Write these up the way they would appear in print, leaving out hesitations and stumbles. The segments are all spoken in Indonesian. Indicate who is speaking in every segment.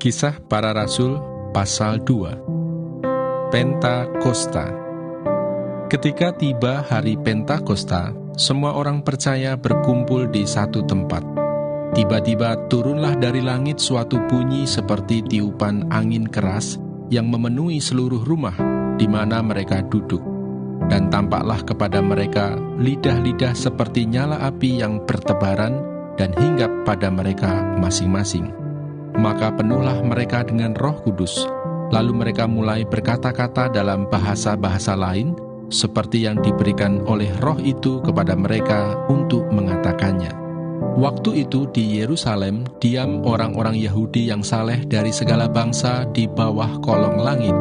Speaker 1: Kisah Para Rasul pasal 2. Pentakosta. Ketika tiba hari Pentakosta, semua orang percaya berkumpul di satu tempat. Tiba-tiba turunlah dari langit suatu bunyi seperti tiupan angin keras yang memenuhi seluruh rumah di mana mereka duduk. Dan tampaklah kepada mereka lidah-lidah seperti nyala api yang bertebaran dan hinggap pada mereka masing-masing. Maka penuhlah mereka dengan Roh Kudus, lalu mereka mulai berkata-kata dalam bahasa-bahasa lain, seperti yang diberikan oleh Roh itu kepada mereka untuk mengatakannya. Waktu itu di Yerusalem diam orang-orang Yahudi yang saleh dari segala bangsa di bawah kolong langit.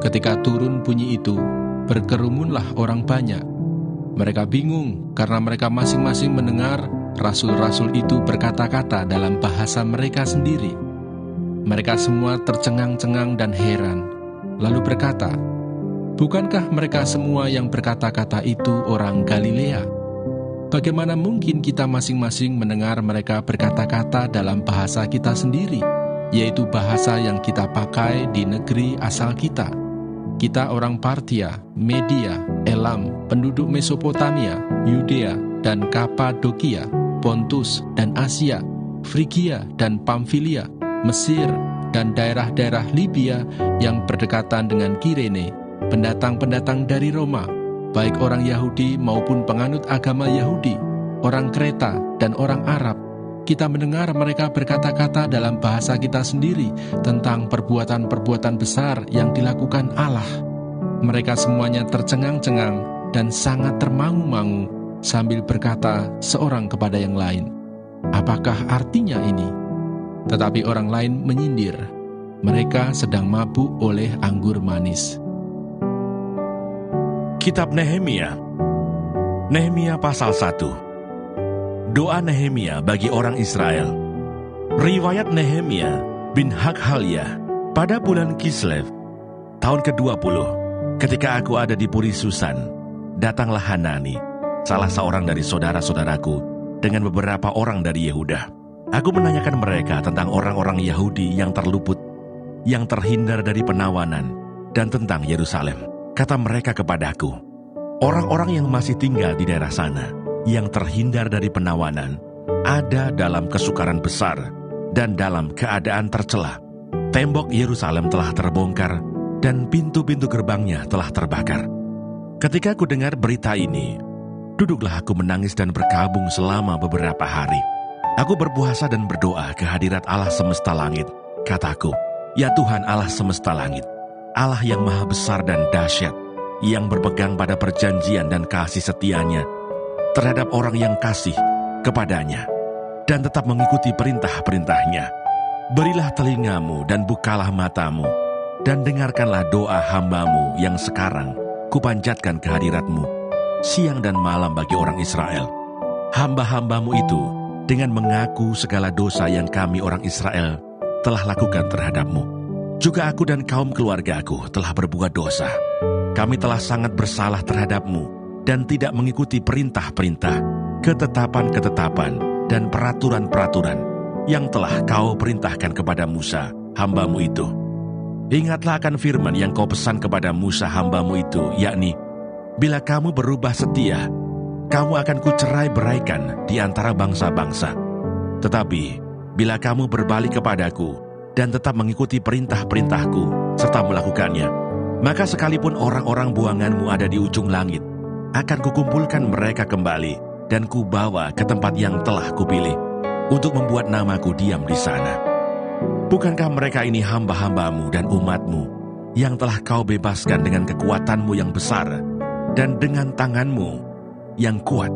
Speaker 1: Ketika turun bunyi itu, berkerumunlah orang banyak. Mereka bingung karena mereka masing-masing mendengar rasul-rasul itu berkata-kata dalam bahasa mereka sendiri. Mereka semua tercengang-cengang dan heran, lalu berkata, "Bukankah mereka semua yang berkata-kata itu orang Galilea? Bagaimana mungkin kita masing-masing mendengar mereka berkata-kata dalam bahasa kita sendiri, yaitu bahasa yang kita pakai di negeri asal kita? Kita orang Partia, Media, Elam, penduduk Mesopotamia, Yudea, dan Kapadokia, Pontus dan Asia, Frigia dan Pamfilia, Mesir, dan daerah-daerah Libya yang berdekatan dengan Kirene, pendatang-pendatang dari Roma, baik orang Yahudi maupun penganut agama Yahudi, orang Kreta dan orang Arab. Kita mendengar mereka berkata-kata dalam bahasa kita sendiri tentang perbuatan-perbuatan besar yang dilakukan Allah." Mereka semuanya tercengang-cengang dan sangat termangu-mangu sambil berkata seorang kepada yang lain, "Apakah artinya ini?" Tetapi orang lain menyindir, "Mereka sedang mabuk oleh anggur manis."
Speaker 2: Kitab Nehemia. Nehemia pasal 1. Doa Nehemia bagi orang Israel. Riwayat Nehemia bin Hakhalia. Pada bulan Kislev, tahun ke-20, ketika aku ada di Puri Susan, datanglah Hanani, salah seorang dari saudara-saudaraku, dengan beberapa orang dari Yehuda. Aku menanyakan mereka tentang orang-orang Yahudi yang terluput, yang terhindar dari penawanan, dan tentang Yerusalem. Kata mereka kepadaku, "Orang-orang yang masih tinggal di daerah sana, yang terhindar dari penawanan, ada dalam kesukaran besar dan dalam keadaan tercela. Tembok Yerusalem telah terbongkar dan pintu-pintu gerbangnya telah terbakar." Ketika aku dengar berita ini, duduklah aku menangis dan berkabung selama beberapa hari. Aku berpuasa dan berdoa ke hadirat Allah semesta langit. Kataku, "Ya Tuhan Allah semesta langit, Allah yang maha besar dan dahsyat, yang berpegang pada perjanjian dan kasih setianya terhadap orang yang kasih kepadanya, dan tetap mengikuti perintah-perintahnya. Berilah telingamu dan bukalah matamu, dan dengarkanlah doa hambamu yang sekarang kupanjatkan ke hadiratmu, siang dan malam bagi orang Israel. Hamba-hambamu itu dengan mengaku segala dosa yang kami orang Israel telah lakukan terhadapmu. Juga aku dan kaum keluargaku telah berbuat dosa. Kami telah sangat bersalah terhadapmu dan tidak mengikuti perintah-perintah, ketetapan-ketetapan, dan peraturan-peraturan yang telah kau perintahkan kepada Musa, hambamu itu. Ingatlah akan firman yang kau pesan kepada Musa hambamu itu, yakni, bila kamu berubah setia, kamu akan kucerai-beraikan di antara bangsa-bangsa. Tetapi, bila kamu berbalik kepadaku dan tetap mengikuti perintah-perintahku serta melakukannya, maka sekalipun orang-orang buanganmu ada di ujung langit, akan kukumpulkan mereka kembali dan kubawa ke tempat yang telah kupilih untuk membuat namaku diam di sana. Bukankah mereka ini hamba-hambamu dan umatmu yang telah kau bebaskan dengan kekuatanmu yang besar dan dengan tanganmu yang kuat?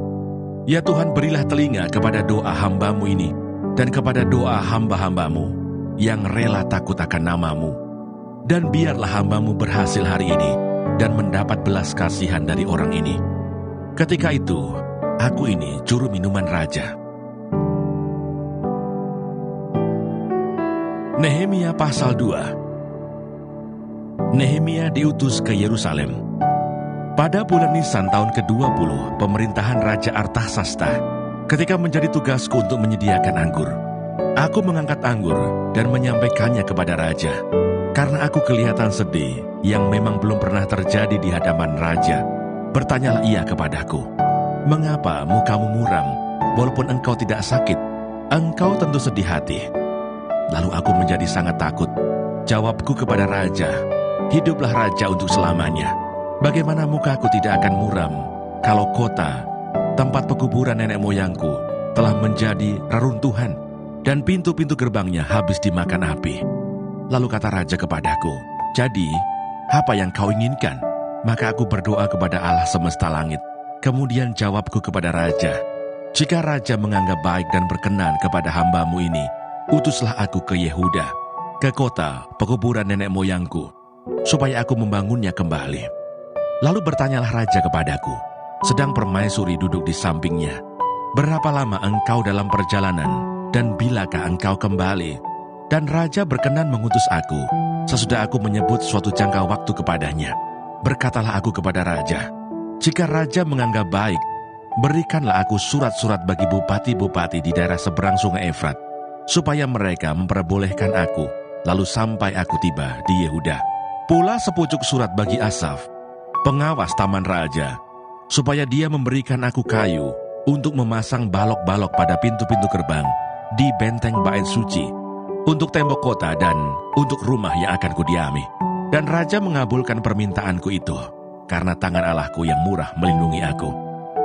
Speaker 2: Ya Tuhan, berilah telinga kepada doa hambamu ini dan kepada doa hamba-hambamu yang rela takut akan namamu. Dan biarlah hambamu berhasil hari ini dan mendapat belas kasihan dari orang ini. Ketika itu, aku ini juru minuman raja." Nehemia pasal 2. Nehemia diutus ke Yerusalem. Pada bulan Nisan tahun ke-20 pemerintahan Raja Artasasta, ketika menjadi tugasku untuk menyediakan anggur, Aku mengangkat anggur dan menyampaikannya kepada raja. Karena aku kelihatan sedih yang memang belum pernah terjadi di hadapan raja. Bertanyalah ia kepadaku, "Mengapa mukamu muram, walaupun engkau tidak sakit? Engkau tentu sedih hati." Lalu aku menjadi sangat takut. Jawabku kepada raja, "Hiduplah raja untuk selamanya. Bagaimana mukaku tidak akan muram kalau kota, tempat pekuburan nenek moyangku, telah menjadi reruntuhan dan pintu-pintu gerbangnya habis dimakan api?" Lalu kata raja kepadaku, "Jadi, apa yang kau inginkan?" Maka aku berdoa kepada Allah semesta langit. Kemudian jawabku kepada raja, "Jika raja menganggap baik dan berkenan kepada hamba-Mu ini, utuslah aku ke Yehuda, ke kota pekuburan nenek moyangku, supaya aku membangunnya kembali." Lalu bertanyalah raja kepadaku, sedang permaisuri duduk di sampingnya, "Berapa lama engkau dalam perjalanan, dan bilakah engkau kembali?" Dan raja berkenan mengutus aku, sesudah aku menyebut suatu jangka waktu kepadanya. Berkatalah aku kepada raja, "Jika raja menganggap baik, berikanlah aku surat-surat bagi bupati-bupati di daerah seberang sungai Efrat, supaya mereka memperbolehkan aku, lalu sampai aku tiba di Yehuda. Pula sepucuk surat bagi Asaf, pengawas taman raja, supaya dia memberikan aku kayu untuk memasang balok-balok pada pintu-pintu gerbang di benteng bait suci, untuk tembok kota dan untuk rumah yang akan kudiami." Dan raja mengabulkan permintaanku itu, karena tangan Allahku yang murah melindungi aku.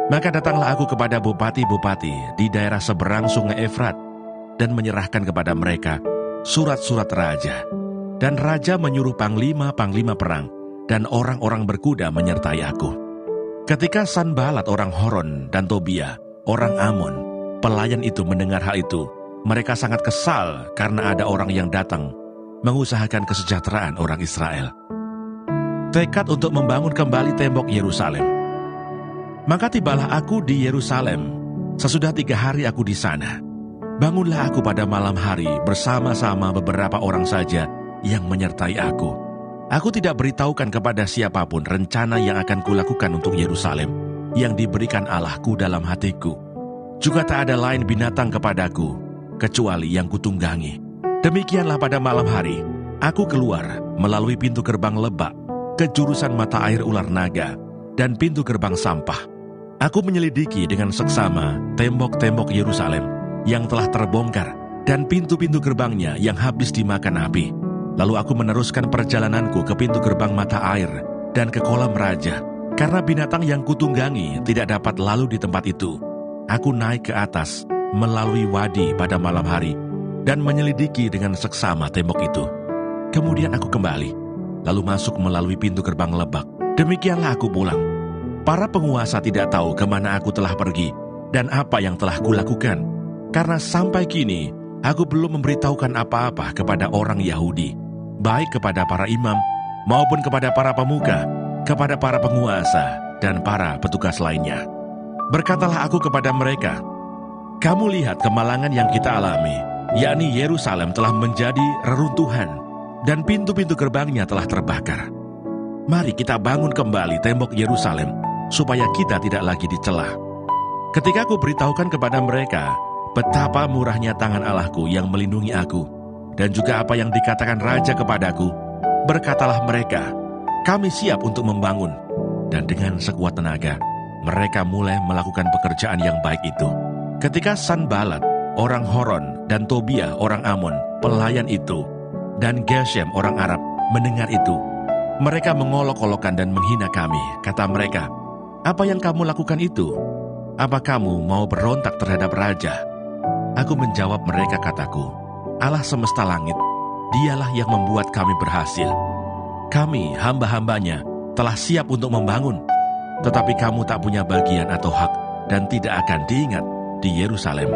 Speaker 2: Maka datanglah aku kepada bupati-bupati di daerah seberang sungai Efrat, dan menyerahkan kepada mereka surat-surat raja. Dan raja menyuruh panglima-panglima perang dan orang-orang berkuda menyertai aku. Ketika Sanbalat orang Horon dan Tobia orang Amon, pelayan itu, mendengar hal itu, mereka sangat kesal karena ada orang yang datang mengusahakan kesejahteraan orang Israel. Tekad untuk membangun kembali tembok Yerusalem. Maka tibalah aku di Yerusalem. Sesudah 3 hari aku di sana. Bangunlah aku pada malam hari bersama-sama beberapa orang saja yang menyertai aku. Aku tidak beritahukan kepada siapapun rencana yang akan kulakukan untuk Yerusalem yang diberikan Allahku dalam hatiku. Juga tak ada lain binatang kepadaku kecuali yang kutunggangi. Demikianlah pada malam hari, aku keluar melalui pintu gerbang Lebak ke jurusan mata air ular naga dan pintu gerbang sampah. Aku menyelidiki dengan seksama tembok-tembok Yerusalem yang telah terbongkar dan pintu-pintu gerbangnya yang habis dimakan api. Lalu aku meneruskan perjalananku ke pintu gerbang mata air dan ke kolam raja. Karena binatang yang kutunggangi tidak dapat lalu di tempat itu, aku naik ke atas melalui wadi pada malam hari dan menyelidiki dengan seksama tembok itu. Kemudian aku kembali, lalu masuk melalui pintu gerbang Lebak. Demikianlah aku pulang. Para penguasa tidak tahu kemana aku telah pergi dan apa yang telah kulakukan, karena sampai kini aku belum memberitahukan apa-apa kepada orang Yahudi, baik kepada para imam maupun kepada para pemuka, kepada para penguasa dan para petugas lainnya. Berkatalah aku kepada mereka, "Kamu lihat kemalangan yang kita alami, yakni Yerusalem telah menjadi reruntuhan dan pintu-pintu gerbangnya telah terbakar. Mari kita bangun kembali tembok Yerusalem supaya kita tidak lagi dicela." Ketika aku beritahukan kepada mereka betapa murahnya tangan Allahku yang melindungi aku, dan juga apa yang dikatakan raja kepadaku, berkatalah mereka, "Kami siap untuk membangun." Dan dengan sekuat tenaga, mereka mulai melakukan pekerjaan yang baik itu. Ketika Sanbalat orang Horon dan Tobia orang Amon, pelayan itu, dan Geshem orang Arab mendengar itu, mereka mengolok-olokkan dan menghina kami. Kata mereka, "Apa yang kamu lakukan itu? Apa kamu mau berontak terhadap raja?" Aku menjawab mereka, kataku, "Allah semesta langit, dialah yang membuat kami berhasil. Kami, hamba-hambanya, telah siap untuk membangun, tetapi kamu tak punya bagian atau hak dan tidak akan diingat di Yerusalem."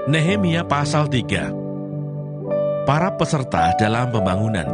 Speaker 2: Nehemia pasal 3. Para peserta dalam pembangunan.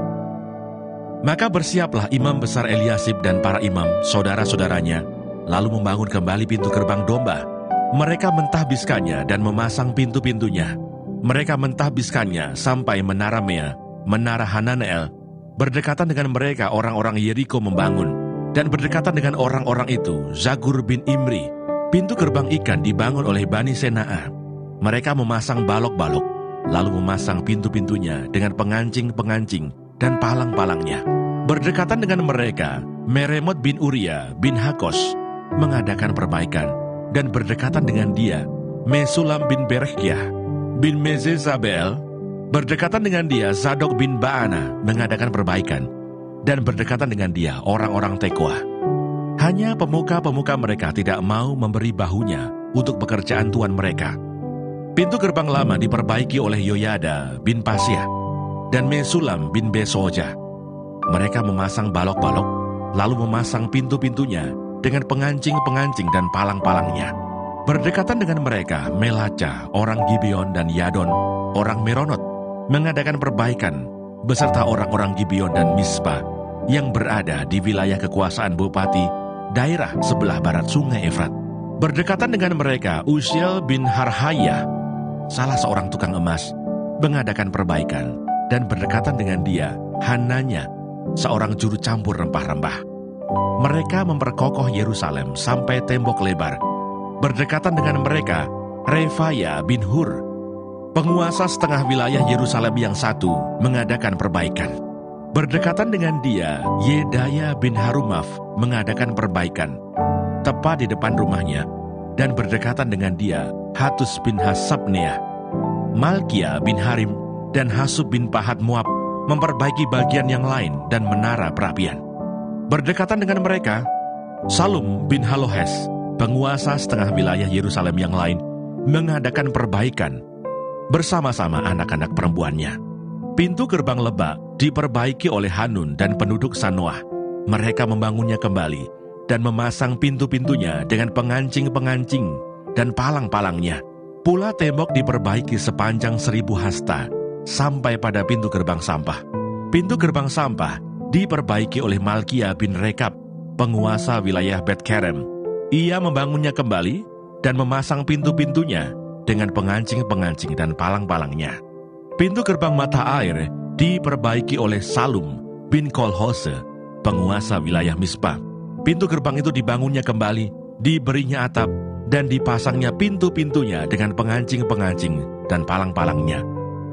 Speaker 2: Maka bersiaplah imam besar Eliasib dan para imam, saudara-saudaranya, lalu membangun kembali pintu gerbang domba. Mereka mentahbiskannya dan memasang pintu-pintunya. Mereka mentahbiskannya sampai menara Mea, menara Hananeel. Berdekatan dengan mereka orang-orang Yeriko membangun, dan berdekatan dengan orang-orang itu Zagur bin Imri, Pintu gerbang ikan dibangun oleh Bani Senaa. Mereka memasang balok-balok, lalu memasang pintu-pintunya dengan pengancing-pengancing dan palang-palangnya. Berdekatan dengan mereka, Meremot bin Uria bin Hakos mengadakan perbaikan, dan berdekatan dengan dia, Mesulam bin Berekyah bin Mezezabel. Berdekatan dengan dia, Zadok bin Baana mengadakan perbaikan, dan berdekatan dengan dia, orang-orang Tekoa. Hanya pemuka-pemuka mereka tidak mau memberi bahunya untuk pekerjaan tuan mereka. Pintu gerbang lama diperbaiki oleh Yoyada bin Pasiah dan Mesulam bin Besoja. Mereka memasang balok-balok, lalu memasang pintu-pintunya dengan pengancing-pengancing dan palang-palangnya. Berdekatan dengan mereka, Melaca, orang Gibeon, dan Yadon, orang Meronot, mengadakan perbaikan beserta orang-orang Gibeon dan Mispa yang berada di wilayah kekuasaan Bupati, daerah sebelah barat sungai Efrat. Berdekatan dengan mereka, Uziel bin Harhayah, salah seorang tukang emas, mengadakan perbaikan, dan berdekatan dengan dia, Hananya, seorang juru campur rempah-rempah. Mereka memperkokoh Yerusalem sampai tembok lebar. Berdekatan dengan mereka, Refaya bin Hur, penguasa setengah wilayah Yerusalem yang satu, mengadakan perbaikan. Berdekatan dengan dia, Yedaya bin Harumaf mengadakan perbaikan tepat di depan rumahnya, dan berdekatan dengan dia, Hatus bin Hasabneah, Malkia bin Harim, dan Hasub bin Pahat Moab memperbaiki bagian yang lain dan menara perapian. Berdekatan dengan mereka, Salum bin Halohes, penguasa setengah wilayah Yerusalem yang lain, mengadakan perbaikan bersama-sama anak-anak perempuannya. Pintu gerbang lebak diperbaiki oleh Hanun dan penduduk Sanoah. Mereka membangunnya kembali dan memasang pintu-pintunya dengan pengancing-pengancing dan palang-palangnya. Pula tembok diperbaiki sepanjang 1000 hasta sampai pada pintu gerbang sampah. Pintu gerbang sampah diperbaiki oleh Malkia bin Rekab, penguasa wilayah Bet-Kerem. Ia membangunnya kembali dan memasang pintu-pintunya dengan pengancing-pengancing dan palang-palangnya. Pintu gerbang mata air diperbaiki oleh Salum bin Kolhose, penguasa wilayah Mispa. Pintu gerbang itu dibangunnya kembali, diberinya atap, dan dipasangnya pintu-pintunya dengan pengancing-pengancing dan palang-palangnya.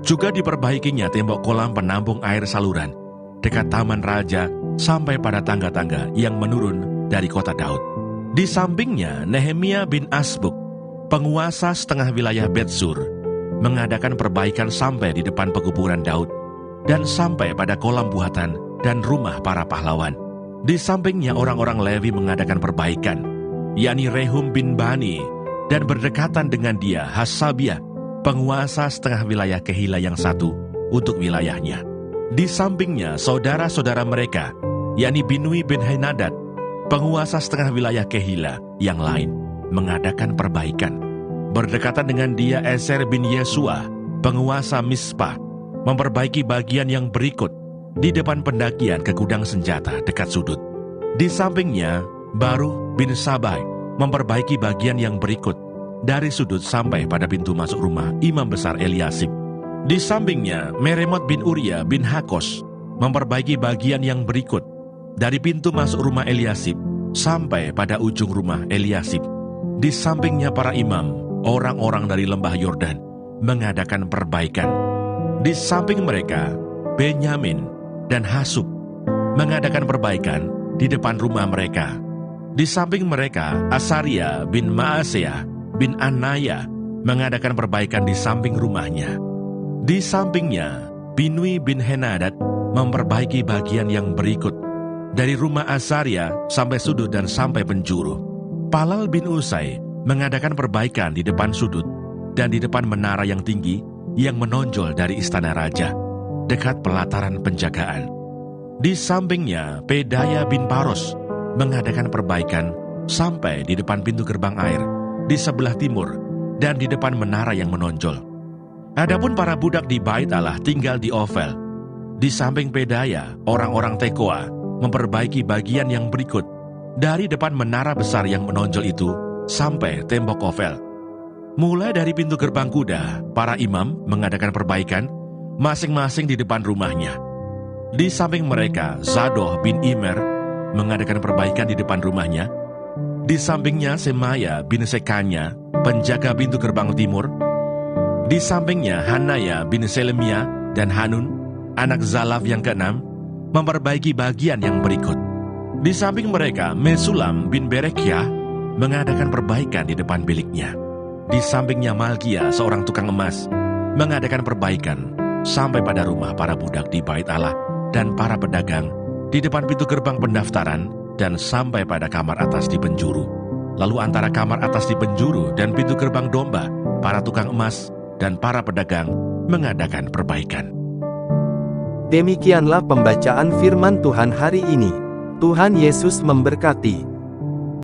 Speaker 2: Juga diperbaikinya tembok kolam penampung air saluran dekat Taman Raja sampai pada tangga-tangga yang menurun dari kota Daud. Di sampingnya, Nehemia bin Asbuk, penguasa setengah wilayah Betsur, mengadakan perbaikan sampai di depan pekuburan Daud dan sampai pada kolam buatan dan rumah para pahlawan. Di sampingnya orang-orang Lewi mengadakan perbaikan, yakni Rehum bin Bani, dan berdekatan dengan dia Hasabiah, penguasa setengah wilayah Kehila yang satu untuk wilayahnya. Di sampingnya saudara-saudara mereka, yakni Binui bin Henadad, penguasa setengah wilayah Kehila yang lain, mengadakan perbaikan. Berdekatan dengan dia Eser bin Yesua, penguasa Mispa, memperbaiki bagian yang berikut di depan pendakian ke gudang senjata dekat sudut. Di sampingnya, Baruch bin Sabai memperbaiki bagian yang berikut dari sudut sampai pada pintu masuk rumah imam besar Eliasib. Di sampingnya, Meremot bin Uria bin Hakos memperbaiki bagian yang berikut dari pintu masuk rumah Eliasib sampai pada ujung rumah Eliasib. Di sampingnya para imam, orang-orang dari lembah Yordan, mengadakan perbaikan. Di samping mereka, Benyamin dan Hasub mengadakan perbaikan di depan rumah mereka. Di samping mereka, Asaria bin Maaseah bin Anaya mengadakan perbaikan di samping rumahnya. Di sampingnya, Binui bin Henadad memperbaiki bagian yang berikut dari rumah Asaria sampai sudut dan sampai penjuru. Palal bin Usai mengadakan perbaikan di depan sudut dan di depan menara yang tinggi yang menonjol dari istana raja, dekat pelataran penjagaan. Di sampingnya, Pedaya bin Paros mengadakan perbaikan sampai di depan pintu gerbang air, di sebelah timur, dan di depan menara yang menonjol. Adapun para budak di Bait Allah tinggal di Ofel. Di samping Pedaya, orang-orang Tekoa memperbaiki bagian yang berikut dari depan menara besar yang menonjol itu sampai tembok Ofel. Mulai dari pintu gerbang kuda, para imam mengadakan perbaikan masing-masing di depan rumahnya. Di samping mereka, Zadoh bin Imer mengadakan perbaikan di depan rumahnya. Di sampingnya Semaya bin Sekanya, penjaga pintu gerbang timur. Di sampingnya Hanaya bin Selemia dan Hanun, anak Zalaf yang keenam, memperbaiki bagian yang berikut. Di samping mereka, Mesulam bin Berekyah mengadakan perbaikan di depan biliknya. Di sampingnya Malkia, seorang tukang emas, mengadakan perbaikan sampai pada rumah para budak di bait Allah dan para pedagang di depan pintu gerbang pendaftaran dan sampai pada kamar atas di penjuru. Lalu antara kamar atas di penjuru dan pintu gerbang domba, para tukang emas dan para pedagang mengadakan perbaikan.
Speaker 3: Demikianlah pembacaan firman Tuhan hari ini. Tuhan Yesus memberkati.